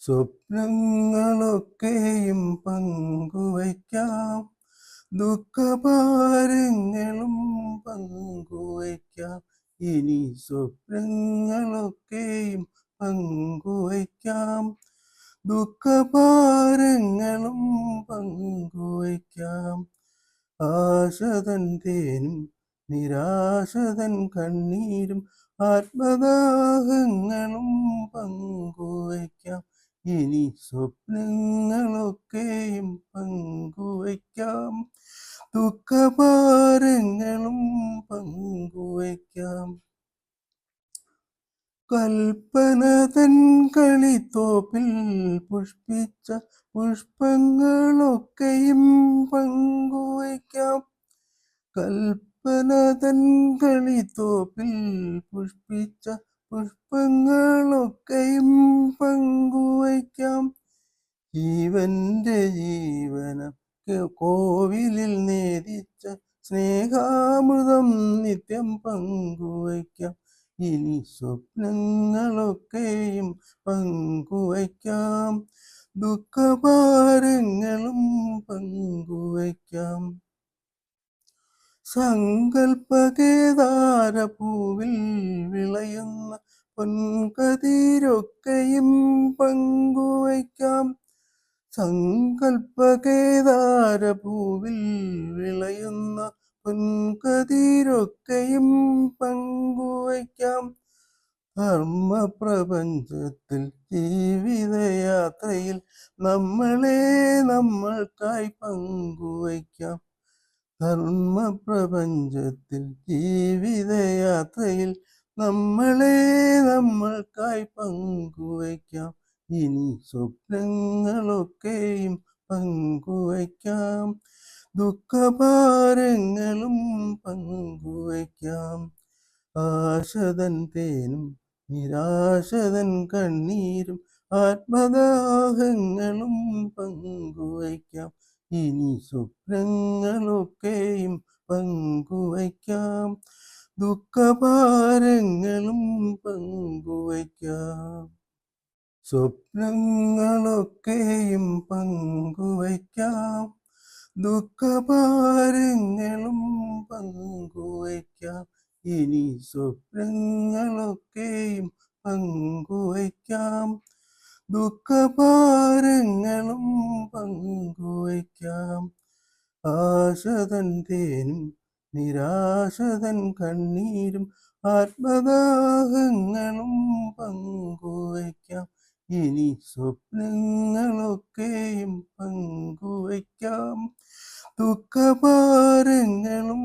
സ്വപ്നങ്ങളൊക്കെയും പങ്കുവയ്ക്കാം, ദുഃഖഭാരങ്ങളും പങ്കുവയ്ക്കാം. ഇനി സ്വപ്നങ്ങളൊക്കെയും പങ്കുവയ്ക്കാം, ദുഃഖഭാരങ്ങളും പങ്കുവയ്ക്കാം. ആശതൻ തേനും നിരാശതൻ കണ്ണീരും ആത്മദാഹങ്ങളും പങ്കുവയ്ക്കാം. ഇനി സ്വപ്നങ്ങളൊക്കെയും പങ്കുവയ്ക്കാം, ദുഃഖഭാരങ്ങളും പങ്കുവയ്ക്കാം. കൽപ്പന തൻ കളിത്തോപ്പിൽ പുഷ്പിച്ച പുഷ്പങ്ങളൊക്കെയും പങ്കുവയ്ക്കാം. കൽപ്പന തൻ കളിത്തോപ്പിൽ പുഷ്പിച്ച പുഷ്പങ്ങളൊക്കെയും പങ്കുവയ്ക്കാം. ജീവന്റെ ജീവനം കോവിലിൽ നേദിച്ച സ്നേഹാമൃതം നിത്യം പങ്കുവയ്ക്കാം. ഇനി സ്വപ്നങ്ങളൊക്കെയും പങ്കുവയ്ക്കാം, ദുഃഖഭാരങ്ങളും പങ്കുവയ്ക്കാം. സങ്കൽപ്പകേദാരപ്പൂവിൽ വിളയുന്ന പൊൻകതിരൊക്കെയും പങ്കുവയ്ക്കാം. സങ്കൽപ്പകേദാരപ്പൂവിൽ വിളയുന്ന പൊൻകതിരൊക്കെയും പങ്കുവയ്ക്കാം. ധർമ്മപ്രപഞ്ചത്തിൽ ജീവിതയാത്രയിൽ നമ്മളെ നമ്മൾക്കായി പങ്കുവയ്ക്കാം. ധർമ്മപ്രപഞ്ചത്തിൽ ജീവിതയാത്രയിൽ നമ്മളെ നമ്മൾക്കായി പങ്കുവയ്ക്കാം. ഇനി സ്വപ്നങ്ങളൊക്കെയും പങ്കുവയ്ക്കാം, ദുഃഖഭാരങ്ങളും പങ്കുവയ്ക്കാം. ആശതൻ തേനും നിരാശതൻ കണ്ണീരും ആത്മദാഹങ്ങളും പങ്കുവയ്ക്കാം. ഇനി സ്വപ്നങ്ങളൊക്കെയും പങ്കുവയ്ക്കാം, ദുഃഖഭാരങ്ങളും പങ്കുവയ്ക്കാം. സ്വപ്നങ്ങളൊക്കെയും പങ്കുവയ്ക്കാം, ദുഃഖഭാരങ്ങളും പങ്കുവയ്ക്കാം. ഇനി സ്വപ്നങ്ങളൊക്കെയും പങ്കുവയ്ക്കാം, ദുഃഖഭാരങ്ങളും പങ്കുവയ്ക്കാം. ആശതൻ തേനും നിരാശതൻ കണ്ണീരും ആത്മദാഹങ്ങളും പങ്കുവയ്ക്കാം. ഇനി സ്വപ്നങ്ങളൊക്കെയും പങ്കുവയ്ക്കാം, ദുഃഖഭാരങ്ങളും